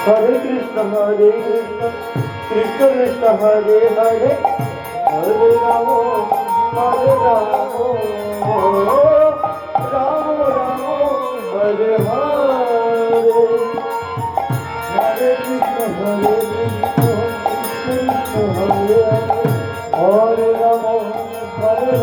Hare Krishna, Krishna Krishna, Hare Hare, Hare Rama, Hare Rama, Rama Rama, Hare Hare, Hare Krishna, Krishna Krishna, Hare Hare, Hare Rama, Hare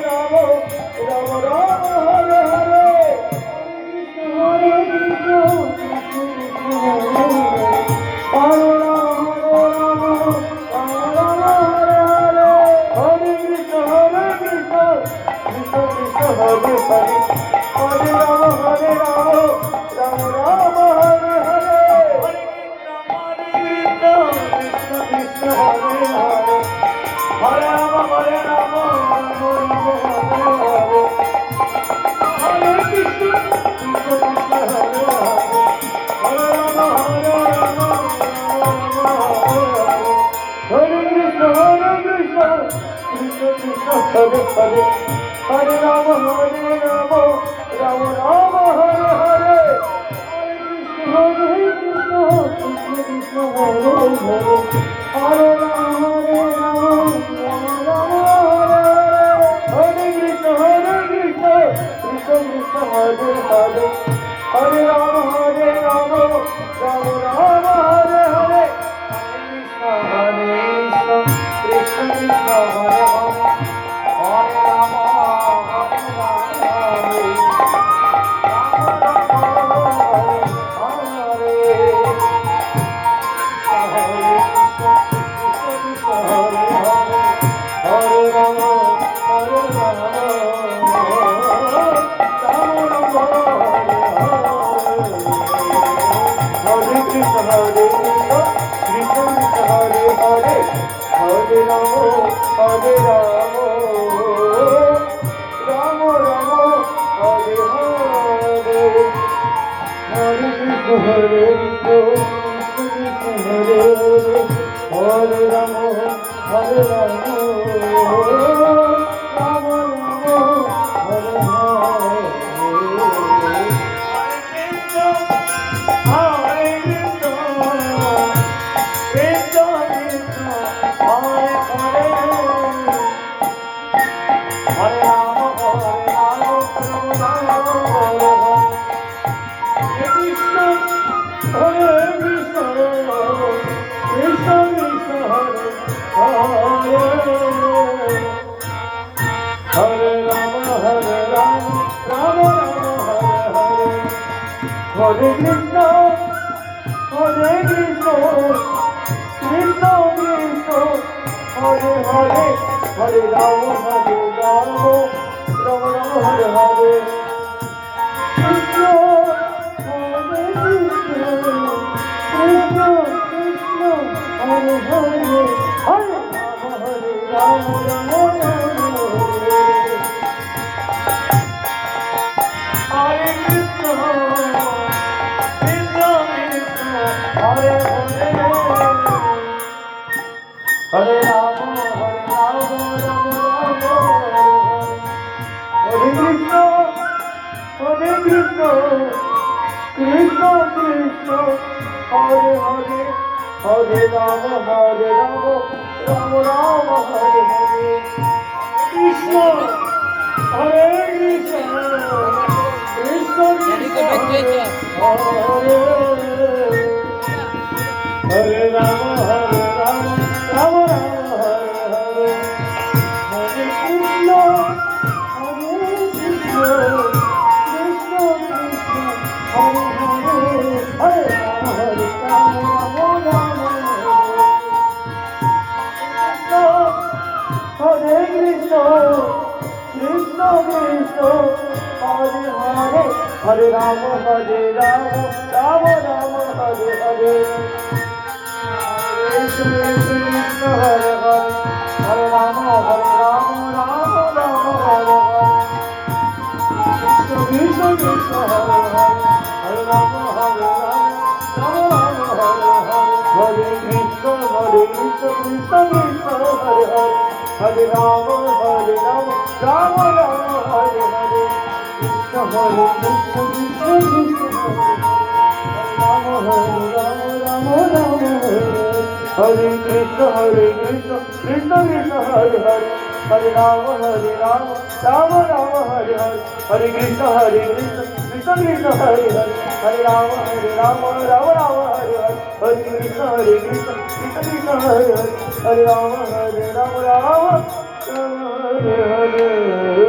Rama, Rama Rama, Hare Hare. Hare Rama, Rama Rama, Hare Hare. Hare Krishna, Krishna Krishna, Hare Hare Rama, Rama Rama, Hare Hare Krishna, Krishna Krishna, Hare Hare, Hare Rama, Rama Hare Krishna, Krishna Krishna, Hare Hare, Hare Rama, Rama Rama, Hare Hare. Hare Krishna, Hare Hare, Hare Rama, Rama Rama, Hare Hare. Krishna Krishna, Hare Hare, Hare Rama, Rama Rama, Hare Hare. Hare Krishna, Krishna Krishna, Hare Hare, Hare Rama, Rama Rama, Hare Hare. Krishna Hare Krishna, Krishna Krishna, Hare Rama, Rama Rama, Hare Krishna, Krishna Krishna, Hare Hare, Hare Rama, Rama Rama, Hare Hare. Hare Krishna, Krishna Krishna, Hare Hare, Hare Rama, Rama Rama, Hare Hare. Hare Krishna, Krishna Krishna, Hare Hare, Hare Rama, Rama Rama, Hare Hare.